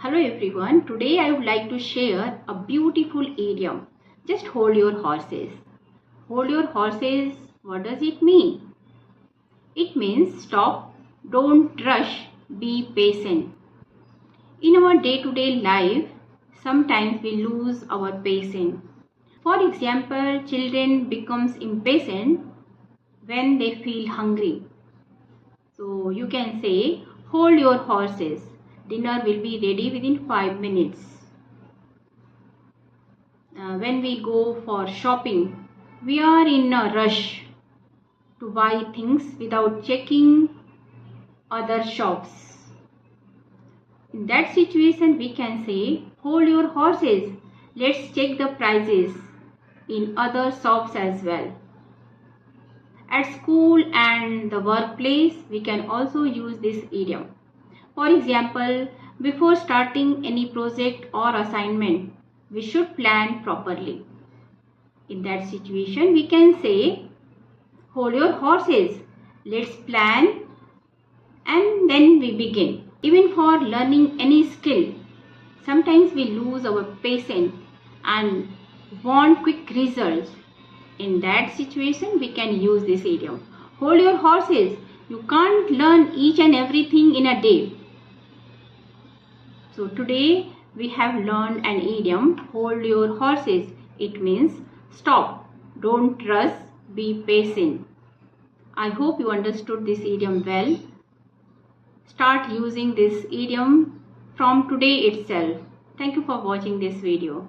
Hello everyone, today I would like to share a beautiful idiom. Just hold your horses. Hold your horses, what does it mean? It means stop, don't rush, be patient. In our day-to-day life, sometimes we lose our patience. For example, children becomes impatient when they feel hungry. So you can say, hold your horses. Dinner will be ready within 5 minutes. When we go for shopping, we are in a rush to buy things without checking other shops. In that situation, we can say, hold your horses. Let's check the prices in other shops as well. At school and the workplace, we can also use this idiom. For example, before starting any project or assignment, we should plan properly. In that situation, we can say, hold your horses, let's plan and then we begin. Even for learning any skill, sometimes we lose our patience and want quick results. In that situation, we can use this idiom. Hold your horses. You can't learn each and everything in a day. So today we have learned an idiom, hold your horses. It means stop, don't rush, be patient. I hope you understood this idiom well. Start using this idiom from today itself. Thank you for watching this video.